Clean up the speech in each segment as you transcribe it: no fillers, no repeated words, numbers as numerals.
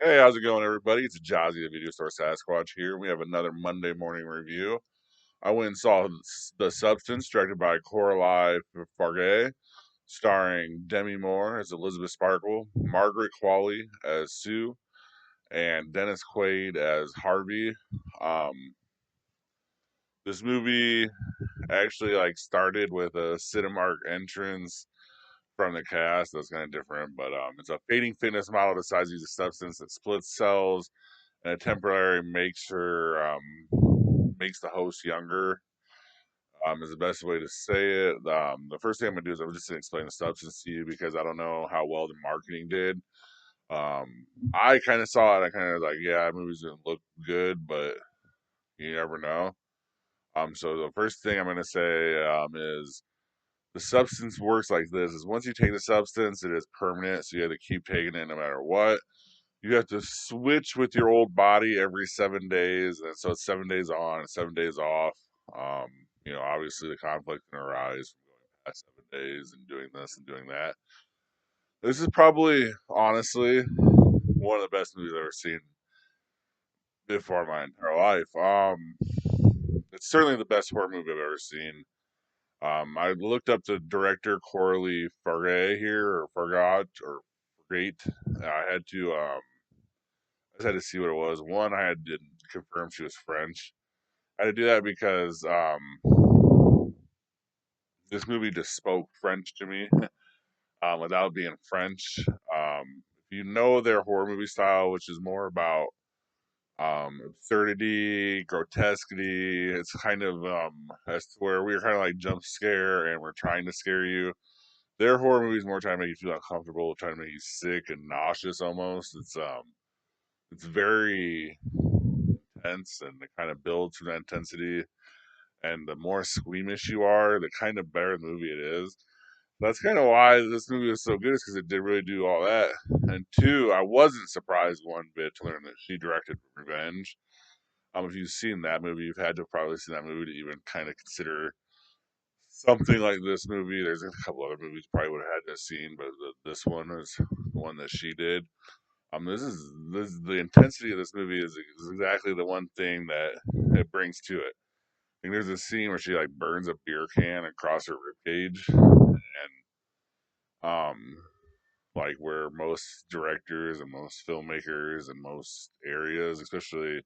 Hey, how's it going, everybody? It's Jazzy, the Video Store Sasquatch here. We have another Monday morning review. I went and saw The Substance, directed by Coralie Farge, starring Demi Moore as Elizabeth Sparkle, Margaret Qualley as Sue, and Dennis Quaid as Harvey. Um, this movie actually started with a Cinemark entrance from the cast. That's kind of different, but it's a fading fitness model decides to use a substance that splits cells and it temporarily makes the host younger. Is the best way to say it. The first thing I'm gonna do is I'm just gonna explain the substance to you because I don't know how well the marketing did. I kind of saw it. I kind of like, yeah, the movie's gonna look good, but you never know. So the first thing I'm gonna say is the substance works like this: is once you take the substance, it is permanent, so you have to keep taking it no matter what. You have to switch with your old body every 7 days, and so it's 7 days on and 7 days off. Um, obviously the conflict can arise from going past 7 days and doing this and doing that. This is probably, honestly, one of the best movies I've ever seen before my entire life. It's certainly the best horror movie I've ever seen. I looked up the director Coralie Farge here, or Fargot, or Great. I had to I just had to see what it was. One, I had to confirm she was French. I had to do that because this movie just spoke French to me without being French. If you know their horror movie style, which is more about absurdity, grotesquity, it's kind of as to where we're kind of like jump scare and we're trying to scare you. Their horror movies more trying to make you feel uncomfortable, trying to make you sick and nauseous almost. It's very intense and it kind of builds from that intensity. And the more squeamish you are, the kind of better the movie it is. That's kind of why this movie was so good, is because it did really do all that. And two, I wasn't surprised one bit to learn that she directed Revenge. If you've seen that movie, you've had to probably see that movie to even kind of consider something like this movie. There's a couple other movies you probably would have had to have seen, but this one is the one that she did. This the intensity of this movie is exactly the one thing that it brings to it. I think there's a scene where she like burns a beer can across her rib cage, and um, like where most directors and most filmmakers and most areas, especially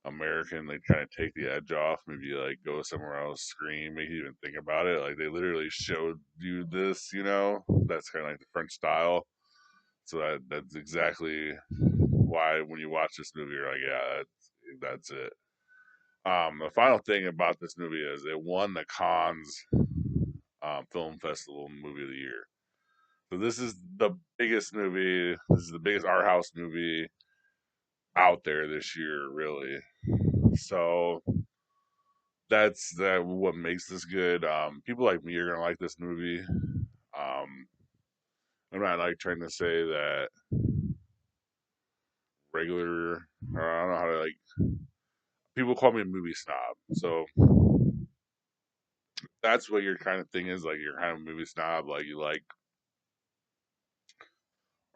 American, they kind of take the edge off. Maybe like go somewhere else, scream, make you even think about it. Like they literally showed you this, That's kind of like the French style. So that's exactly why when you watch this movie, you're like, yeah, that's it. The final thing about this movie is it won the Cannes Film Festival Movie of the Year. So this is the biggest movie. This is the biggest art house movie out there this year, really. So that's that what makes this good. People like me are gonna like this movie. I'm not like trying to say that regular, or I don't know how to like. People call me a movie snob, so that's what your kind of thing is. Like you're kind of a movie snob. Like you like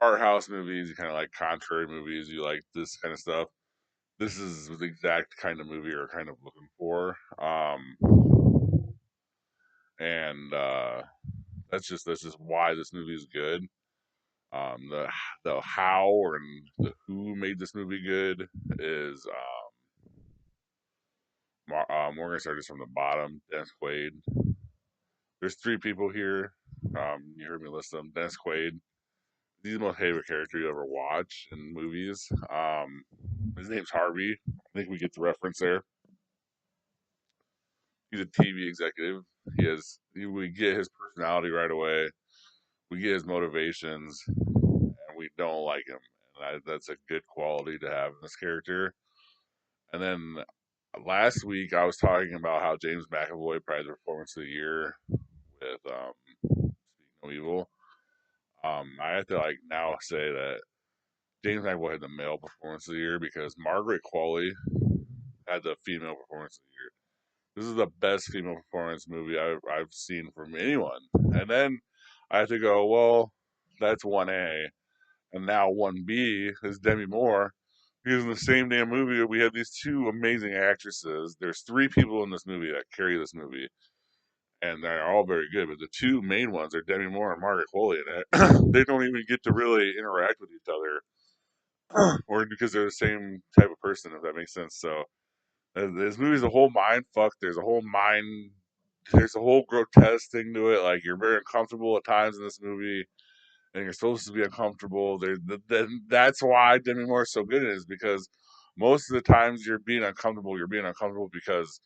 art house movies. You kind of like contrary movies. You like this kind of stuff. This is the exact kind of movie you're kind of looking for. And that's just why this movie is good. The how and the who made this movie good is we're gonna start just from the bottom. Dennis Quaid. There's three people here. You heard me list them. Dennis Quaid. He's my favorite character you ever watch in movies. His name's Harvey. I think we get the reference there. He's a TV executive. We get his personality right away. We get his motivations, and we don't like him. And that's a good quality to have in this character. And then last week I was talking about how James McAvoy probably the performance of the year with Speak No Evil. I have to like now say that James McAvoy had the male performance of the year because Margaret Qualley had the female performance of the year. This is the best female performance movie I've seen from anyone. And then I have to go, well, that's 1A. and now 1B is Demi Moore. Because in the same damn movie, we have these two amazing actresses. There's three people in this movie that carry this movie, and they're all very good. But the two main ones are Demi Moore and Margaret Qualley, and they don't even get to really interact with each other, or because they're the same type of person, if that makes sense. So this movie's a whole mind fuck. There's a whole grotesque thing to it. Like you're very uncomfortable at times in this movie, and you're supposed to be uncomfortable. That's why Demi Moore is so good at it, is because most of the times you're being uncomfortable because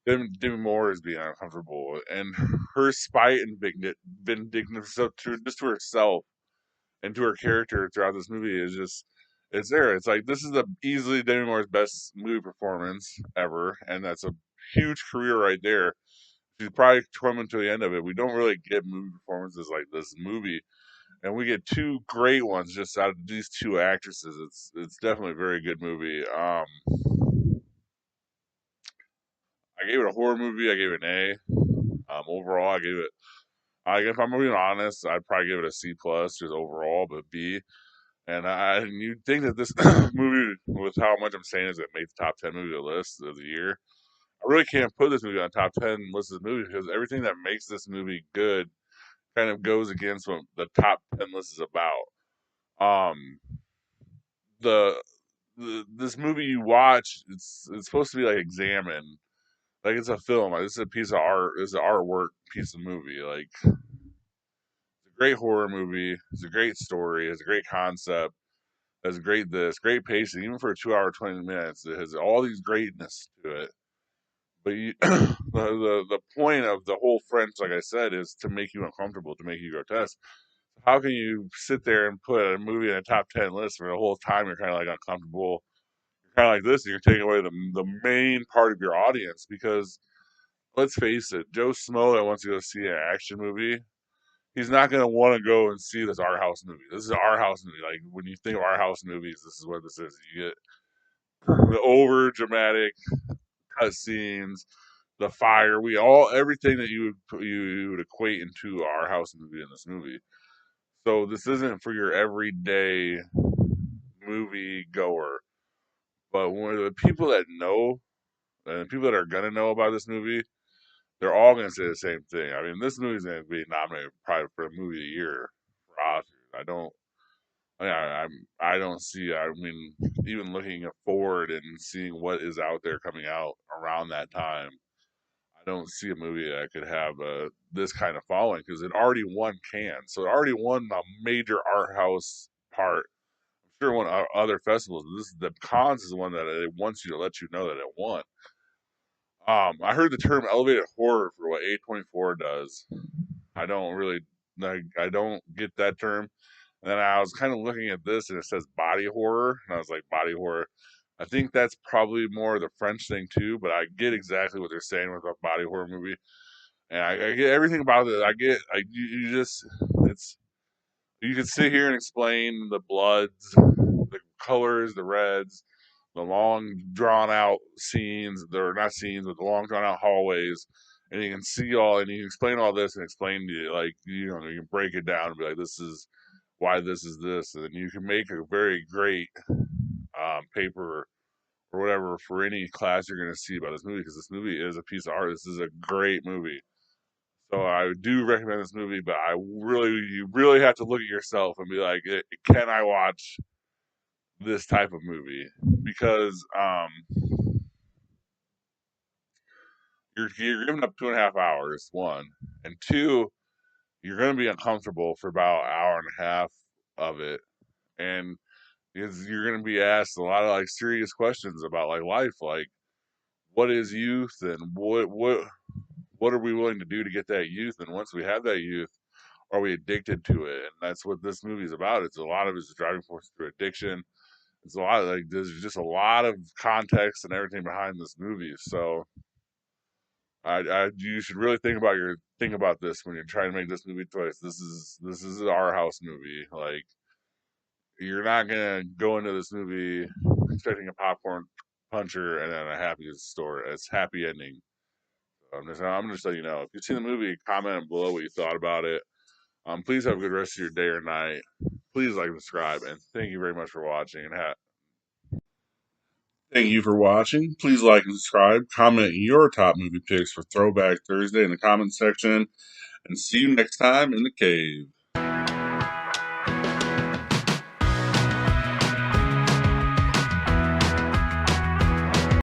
Demi Moore is being uncomfortable, and her spite and vindictiveness just to herself and to her character throughout this movie is just it's there. It's like this is easily Demi Moore's best movie performance ever, and that's a huge career right there. She's probably coming to the end of it. We don't really get movie performances like this movie, and we get two great ones just out of these two actresses. It's definitely a very good movie. I gave it a horror movie. I gave it an A. Overall, I gave it. If I'm being honest, I'd probably give it a C plus just overall, but B. And you'd think that this movie, with how much I'm saying, is it made the top 10 movie list of the year. I really can't put this movie on top 10 list of movies because everything that makes this movie good kind of goes against what the top 10 list is about. Um, the, this movie you watch, it's supposed to be like examined, like it's a film. Like this is a piece of art. It's an artwork piece of movie. Like it's a great horror movie. It's a great story. It's a great concept. It's great pacing, even for a 2 hour 20 minutes. It has all these greatness to it. But the point of the whole French, like I said, is to make you uncomfortable, to make you grotesque. How can you sit there and put a movie in a top 10 list for the whole time you're kind of like uncomfortable? You're kind of like this, and you're taking away the main part of your audience because let's face it, Joe Smo that wants to go see an action movie, he's not going to want to go and see this art house movie. This is an art house movie. Like when you think of art house movies, this is what this is. You get the over dramatic cut scenes, the fire. We all everything that you would equate into our house movie in this movie. So this isn't for your everyday movie goer. But when the people that know and the people that are gonna know about this movie, they're all gonna say the same thing. I mean, this movie's gonna be nominated probably for a movie of the year for Oscars. I don't see. I mean, even looking forward and seeing what is out there coming out around that time, I don't see a movie that could have this kind of following because it already won Cannes, so it already won a major art house part. I'm sure it won other festivals. This the Cannes is the one that it wants you to let you know that it won. I heard the term elevated horror for what A24 does. I don't really, I don't get that term. And then I was kind of looking at this and it says body horror, and I was like, body horror. I think that's probably more the French thing too, but I get exactly what they're saying with a body horror movie, and I get everything about it. You just it's you can sit here and explain the bloods, the colors, the reds, the long drawn out scenes. They're not scenes, but the long drawn out hallways, and you can see all and you can explain all this and explain to you like you can break it down and be like this is why this is this, and you can make a very great paper or whatever for any class you're going to see about this movie because this movie is a piece of art. This is a great movie. So I do recommend this movie, but you really have to look at yourself and be like, can I watch this type of movie? Because you're giving up 2.5 hours, one, and two, you're going to be uncomfortable for about an hour and a half of it, and because you're going to be asked a lot of like serious questions about like life, like what is youth and what are we willing to do to get that youth, and once we have that youth, are we addicted to it? And that's what this movie is about. It's a lot of it's driving force through addiction. It's a lot of, like there's just a lot of context and everything behind this movie. So you should really think about this when you're trying to make this movie choice. This is our house movie. Like you're not gonna go into this movie expecting a popcorn puncher and then a happy story. It's happy ending. I'm just letting you know. If you've seen the movie, comment below what you thought about it. Please have a good rest of your day or night. Please like and subscribe, and thank you very much for watching. And thank you for watching. Please like and subscribe. Comment your top movie picks for Throwback Thursday in the comment section, and see you next time in the cave.